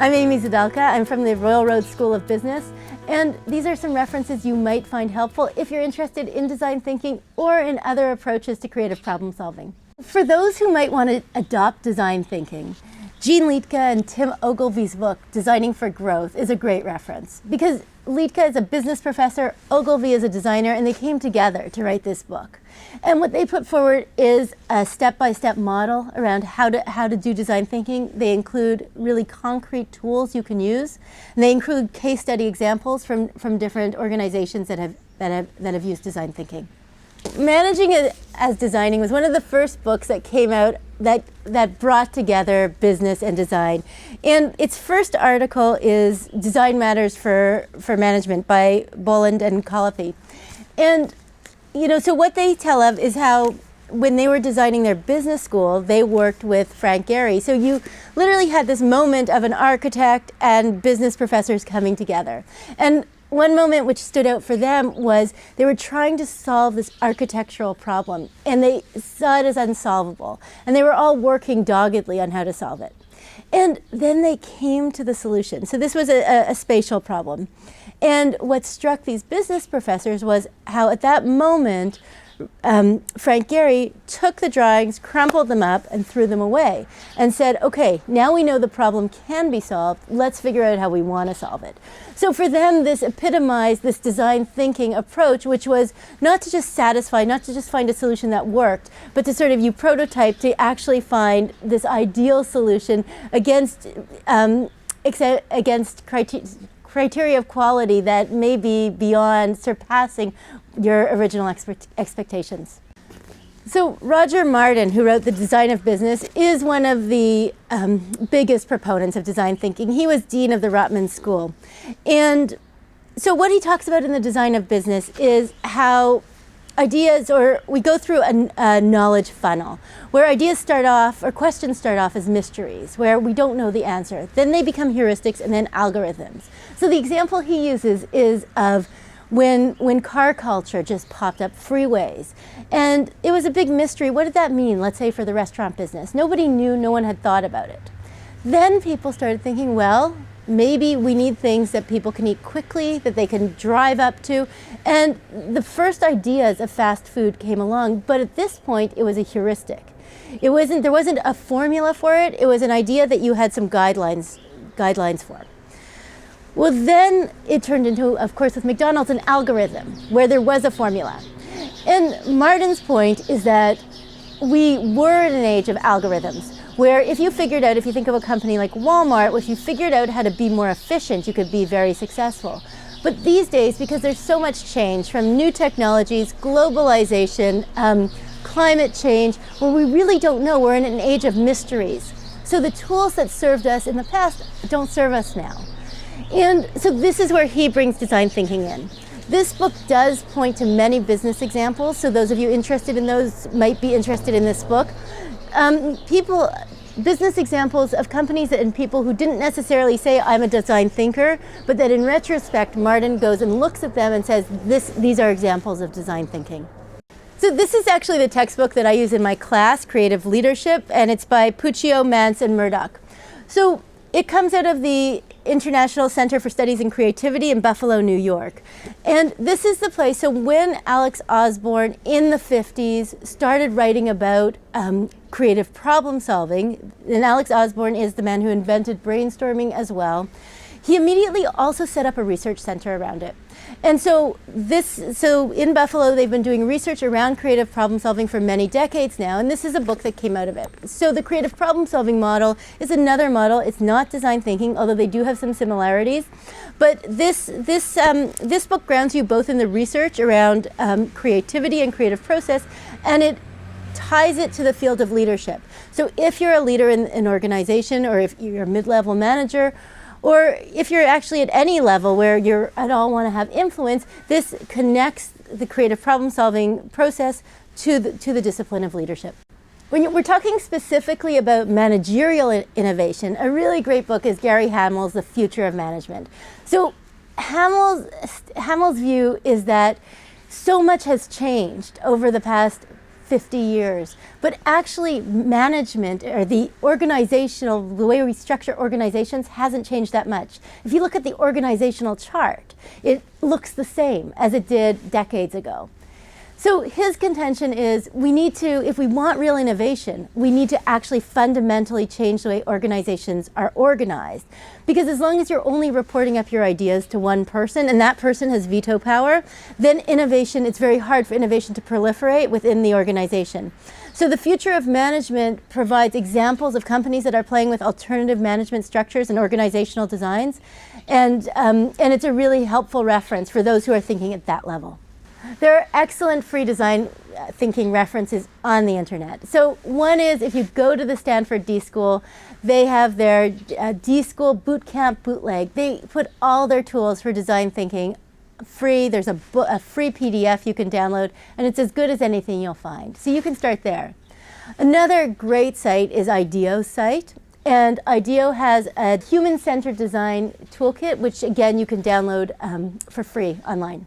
I'm Amy Zidulka. I'm from the Royal Road School of Business, and these are some references you might find helpful if you're interested in design thinking or in other approaches to creative problem solving. For those who might want to adopt design thinking, Jeanne Liedtka and Tim Ogilvie's book, Designing for Growth, is a great reference because Liedtka is a business professor, Ogilvie is a designer, and they came together to write this book. And what they put forward is a step-by-step model around how to do design thinking. They include really concrete tools you can use, and they include case study examples from different organizations that have used design thinking. Managing It as Designing was one of the first books that came out that brought together business and design. And its first article is Design Matters for Management by Boland and Collopy. And so what they tell of is how when they were designing their business school, they worked with Frank Gehry. So you literally had this moment of an architect and business professors coming together. And one moment which stood out for them was they were trying to solve this architectural problem, and they saw it as unsolvable. And they were all working doggedly on how to solve it. And then they came to the solution. So this was a spatial problem. And what struck these business professors was how at that moment, Frank Gehry took the drawings, crumpled them up, and threw them away and said, okay, now we know the problem can be solved. Let's figure out how we want to solve it. So for them, this epitomized this design thinking approach, which was not to just satisfy, not to just find a solution that worked, but to sort of you prototype to actually find this ideal solution against criteria of quality that may be beyond surpassing your original expectations. So Roger Martin, who wrote The Design of Business, is one of the biggest proponents of design thinking. He was dean of the Rotman School. And so what he talks about in The Design of Business is how ideas, or we go through a knowledge funnel where ideas start off, or questions start off as mysteries, where we don't know the answer. Then they become heuristics and then algorithms. So the example he uses is of when car culture just popped up, freeways. And it was a big mystery. What did that mean, let's say, for the restaurant business? Nobody knew, no one had thought about it. Then people started thinking, well, maybe we need things that people can eat quickly, that they can drive up to. And the first ideas of fast food came along, but at this point, it was a heuristic. There wasn't a formula for it. It was an idea that you had some guidelines for. Well, then it turned into, of course, with McDonald's, an algorithm where there was a formula. And Martin's point is that we were in an age of algorithms, where if you think of a company like Walmart, if you figured out how to be more efficient, you could be very successful. But these days, because there's so much change from new technologies, globalization, climate change, where we really don't know, we're in an age of mysteries. So the tools that served us in the past don't serve us now. And so this is where he brings design thinking in. This book does point to many business examples, so those of you interested in those might be interested in this book. Business examples of companies and people who didn't necessarily say, I'm a design thinker, but that in retrospect, Martin goes and looks at them and says, these are examples of design thinking. So this is actually the textbook that I use in my class, Creative Leadership, and it's by Puccio, Mance, and Murdock. So it comes out of the International Center for Studies in Creativity in Buffalo, New York. And this is the place, so when Alex Osborne in the 50s started writing about creative problem solving, and Alex Osborne is the man who invented brainstorming as well, he immediately also set up a research center around it. And so in Buffalo, they've been doing research around creative problem solving for many decades now, and this is a book that came out of it. So the creative problem solving model is another model. It's not design thinking, although they do have some similarities. But this book grounds you both in the research around creativity and creative process, and it ties it to the field of leadership. So if you're a leader in an organization, or if you're a mid-level manager, or if you're actually at any level where you at all want to have influence, this connects the creative problem-solving process to the discipline of leadership. When we're talking specifically about managerial innovation, a really great book is Gary Hamel's The Future of Management. So Hamel's view is that so much has changed over the past 50 years, but actually management or the way we structure organizations hasn't changed that much. If you look at the organizational chart, it looks the same as it did decades ago. So his contention is we need to, if we want real innovation, we need to actually fundamentally change the way organizations are organized. Because as long as you're only reporting up your ideas to one person and that person has veto power, then innovation, it's very hard for innovation to proliferate within the organization. So the future of management provides examples of companies that are playing with alternative management structures and organizational designs. And it's a really helpful reference for those who are thinking at that level. There are excellent free design thinking references on the internet. So one is, if you go to the Stanford D.school, they have their d.school Bootcamp Bootleg. They put all their tools for design thinking free. There's a free PDF you can download, and it's as good as anything you'll find. So you can start there. Another great site is IDEO's site. And IDEO has a human-centered design toolkit, which again you can download for free online.